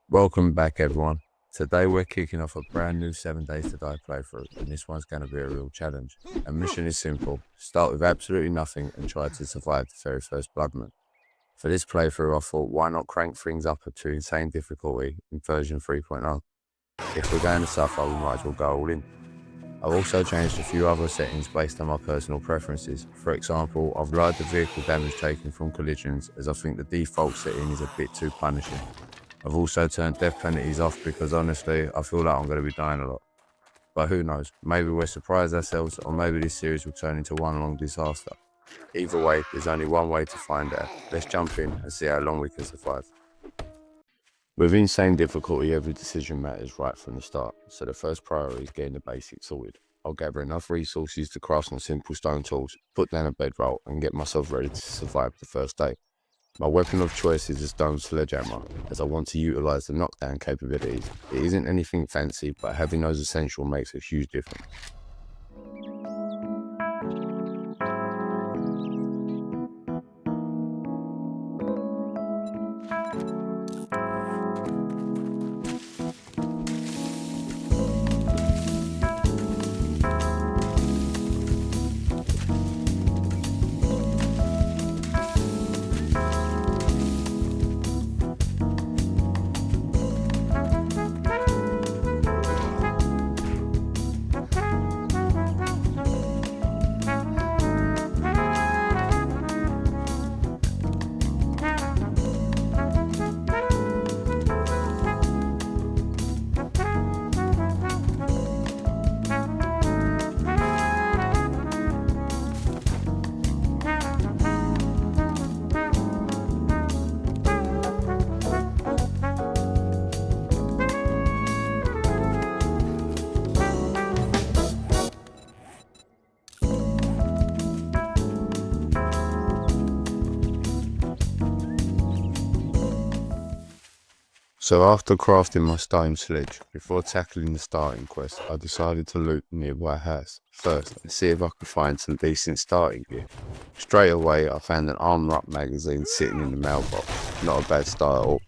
Welcome back, everyone. Today we're kicking off a brand new 7 Days to Die playthrough, and this one's going to be a real challenge. Our mission is simple: start with absolutely nothing and try to survive the very first blood moon. For this playthrough, I thought, why not crank things up to insane difficulty in version 3.0? If we're going to suffer, we might as well go all in. I've also changed a few other settings based on my personal preferences. For example, I've lowered the vehicle damage taken from collisions, as I think the default setting is a bit too punishing. I've also turned death penalties off because honestly, I feel like I'm going to be dying a lot. But who knows, maybe we'll surprise ourselves, or maybe this series will turn into one long disaster. Either way, there's only one way to find out. Let's jump in and see how long we can survive. With insane difficulty, every decision matters right from the start, so the first priority is getting the basics sorted. I'll gather enough resources to craft some simple stone tools, put down a bedroll, and get myself ready to survive the first day. My weapon of choice is a stone sledgehammer, as I want to utilise the knockdown capabilities. It isn't anything fancy, but having those essential makes a huge difference. So after crafting my stone sledge, before tackling the starting quest, I decided to loot the nearby house first and see if I could find some decent starting gear. Straight away I found an armor up magazine sitting in the mailbox. Not a bad start at all.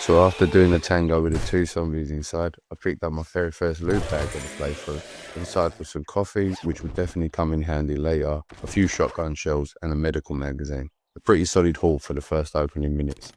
So after doing a tango with the two zombies inside, I picked up my very first loot bag of the playthrough. Inside was some coffee, which would definitely come in handy later, a few shotgun shells and a medical magazine. A pretty solid haul for the first opening minutes.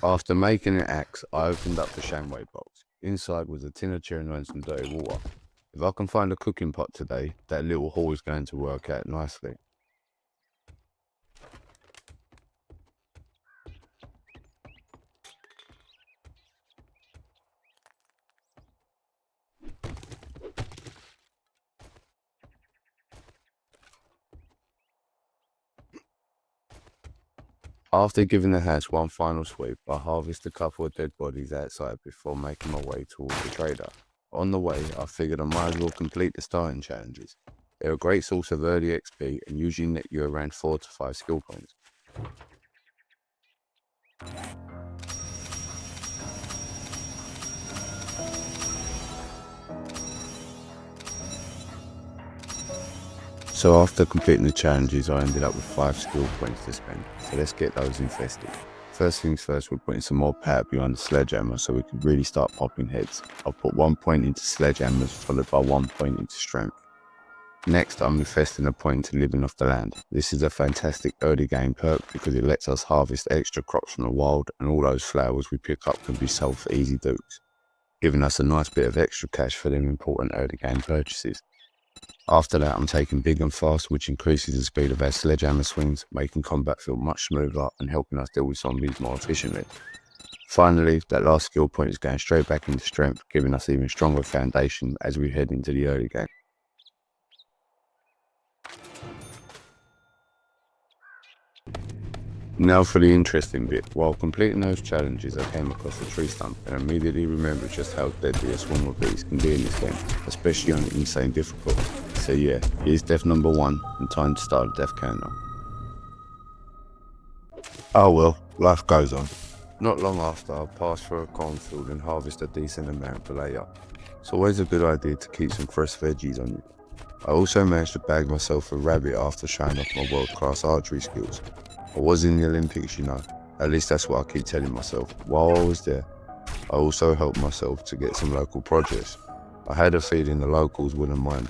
After making an axe, I opened up the shamway box. Inside was a tin of tuna and some dirty water. If I can find a cooking pot today, that little haul is going to work out nicely. After giving the house one final sweep, I harvest a couple of dead bodies outside before making my way towards the trader. On the way, I figured I might as well complete the starting challenges. They're a great source of early XP and usually net you around 4 to 5 skill points. So after completing the challenges, I ended up with 5 skill points to spend. So let's get those invested. First things first, we're putting some more power behind the sledgehammer so we can really start popping heads. I'll put 1 point into sledgehammers followed by 1 point into strength. Next, I'm investing a point into living off the land. This is a fantastic early game perk because it lets us harvest extra crops from the wild and all those flowers we pick up can be sold for easy dukes, giving us a nice bit of extra cash for them important early game purchases. After that, I'm taking big and fast, which increases the speed of our sledgehammer swings, making combat feel much smoother and helping us deal with zombies more efficiently. Finally, that last skill point is going straight back into strength, giving us even stronger foundation as we head into the early game. Now for the interesting bit. While completing those challenges, I came across a tree stump and immediately remembered just how deadly a swarm of bees can be in this game, especially on insane difficulty. So yeah, here's death number 1 and time to start a death counter. Oh well, life goes on. Not long after, I passed through a cornfield and harvest a decent amount for later. It's always a good idea to keep some fresh veggies on you. I also managed to bag myself a rabbit after showing off my world-class archery skills. I was in the Olympics, you know, at least that's what I keep telling myself. While I was there, I also helped myself to get some local produce. I had a feeling the locals wouldn't mind.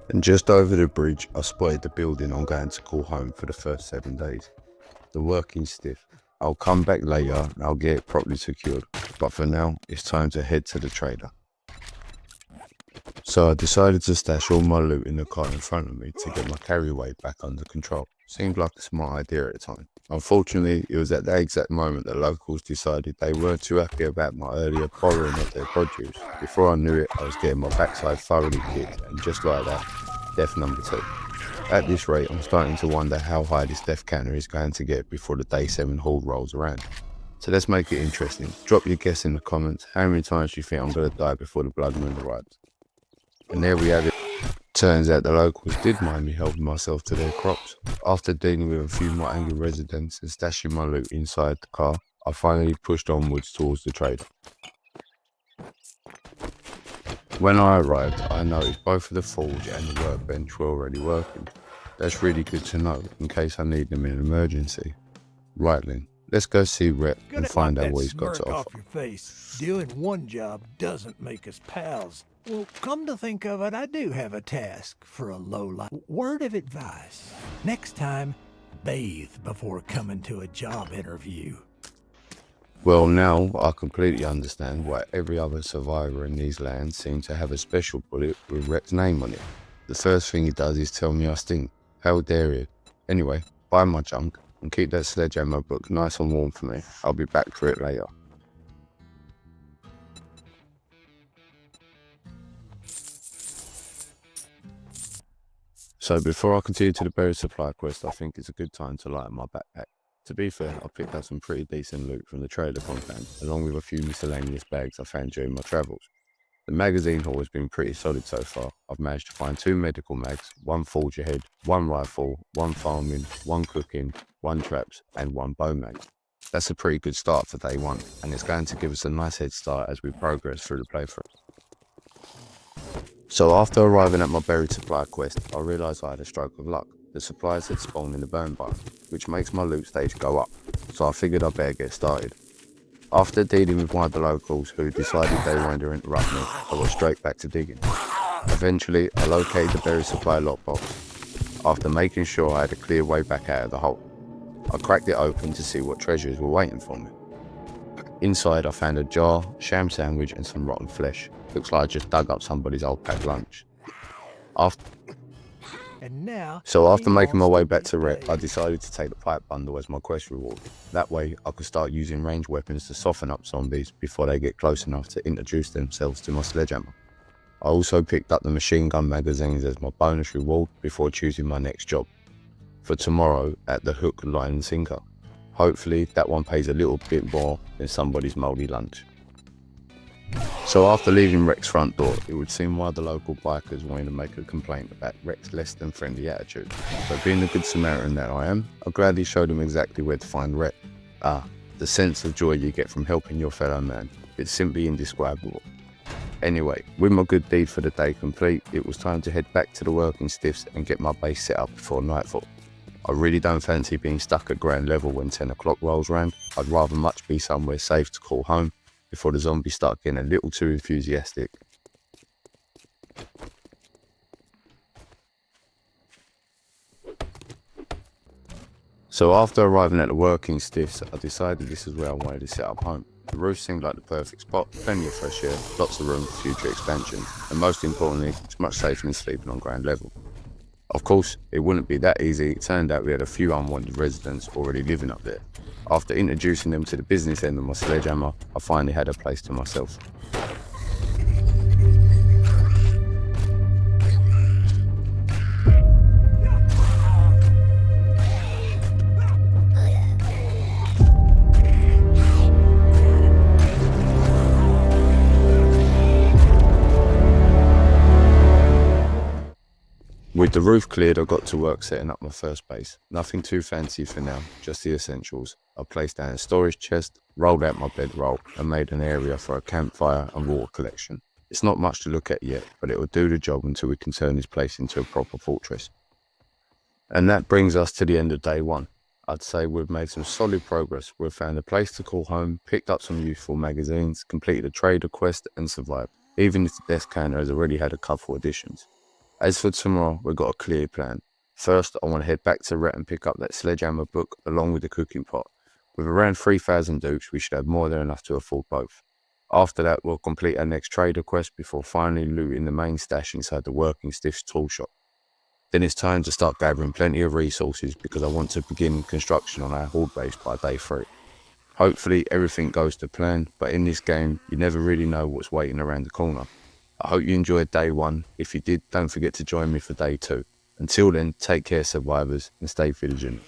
And just over the bridge, I spotted the building I'm going to call home for the first 7 days. The working's stiff. I'll come back later and I'll get it properly secured, but for now, it's time to head to the trader. So I decided to stash all my loot in the car in front of me to get my carry weight back under control. Seemed like a smart idea at the time. Unfortunately, it was at that exact moment that locals decided they weren't too happy about my earlier borrowing of their produce. Before I knew it, I was getting my backside thoroughly kicked, and just like that, death number 2. At this rate, I'm starting to wonder how high this death counter is going to get before the day 7 Horde rolls around. So let's make it interesting. Drop your guess in the comments. How many times do you think I'm going to die before the blood moon arrives? And there we have it. Turns out the locals did mind me helping myself to their crops. After dealing with a few more angry residents and stashing my loot inside the car, I finally pushed onwards towards the trader. When I arrived, I noticed both of the forge and the workbench were already working. That's really good to know in case I need them in an emergency. Right then, let's go see Rep and find out what he's got to offer. Off your face. Doing one job doesn't make us pals. Well, come to think of it, I do have a task for a lowlife. Word of advice. Next time, bathe before coming to a job interview. Well, now I completely understand why every other survivor in these lands seems to have a special bullet with Rep's name on it. The first thing he does is tell me I stink. How dare he? Anyway, buy my junk and keep that sledgehammer book nice and warm for me. I'll be back for it later. So before I continue to the buried supply quest, I think it's a good time to lighten my backpack. To be fair, I picked up some pretty decent loot from the trader compound, along with a few miscellaneous bags I found during my travels. The magazine haul has been pretty solid so far. I've managed to find 2 medical mags, 1 forger head, 1 rifle, 1 farming, 1 cooking, 1 traps, and 1 bow mag. That's a pretty good start for day 1, and it's going to give us a nice head start as we progress through the playthrough. So after arriving at my buried supply quest, I realised I had a stroke of luck. The supplies had spawned in the burn barn, which makes my loot stage go up, so I figured I better get started. After dealing with one of the locals who decided they wanted to interrupt me, I got straight back to digging. Eventually, I located the berry supply lockbox, after making sure I had a clear way back out of the hole. I cracked it open to see what treasures were waiting for me. Inside I found a jar, sham sandwich and some rotten flesh. Looks like I just dug up somebody's old packed lunch. So after making my way back to Rep, I decided to take the pipe bundle as my quest reward. That way I could start using ranged weapons to soften up zombies before they get close enough to introduce themselves to my sledgehammer. I also picked up the machine gun magazines as my bonus reward before choosing my next job for tomorrow at the hook, line and sinker. Hopefully that one pays a little bit more than somebody's mouldy lunch. So after leaving Rex's front door, it would seem one of the local bikers wanted to make a complaint about Rex's less than friendly attitude. But being the good Samaritan that I am, I gladly showed him exactly where to find Rex. The sense of joy you get from helping your fellow man. It's simply indescribable. Anyway, with my good deed for the day complete, it was time to head back to the working stiffs and get my base set up before nightfall. I really don't fancy being stuck at ground level when 10 o'clock rolls round. I'd rather much be somewhere safe to call home before the zombies start getting a little too enthusiastic. So after arriving at the working stiffs, I decided this is where I wanted to set up home. The roof seemed like the perfect spot, plenty of fresh air, lots of room for future expansion, and most importantly, it's much safer than sleeping on ground level. Of course, it wouldn't be that easy. It turned out we had a few unwanted residents already living up there. After introducing them to the business end of my sledgehammer, I finally had a place to myself. With the roof cleared, I got to work setting up my first base. Nothing too fancy for now, just the essentials. I placed down a storage chest, rolled out my bedroll, and made an area for a campfire and water collection. It's not much to look at yet, but it will do the job until we can turn this place into a proper fortress. And that brings us to the end of day one. I'd say we've made some solid progress. We've found a place to call home, picked up some useful magazines, completed a trader quest, and survived, even if the death counter has already had a couple additions. As for tomorrow, we've got a clear plan. First, I want to head back to Ret and pick up that sledgehammer book along with the cooking pot. With around 3,000 dukes, we should have more than enough to afford both. After that, we'll complete our next trader quest before finally looting the main stash inside the working stiff's tool shop. Then it's time to start gathering plenty of resources because I want to begin construction on our Horde base by day 3. Hopefully everything goes to plan, but in this game, you never really know what's waiting around the corner. I hope you enjoyed day 1. If you did, don't forget to join me for day 2. Until then, take care survivors and stay vigilant.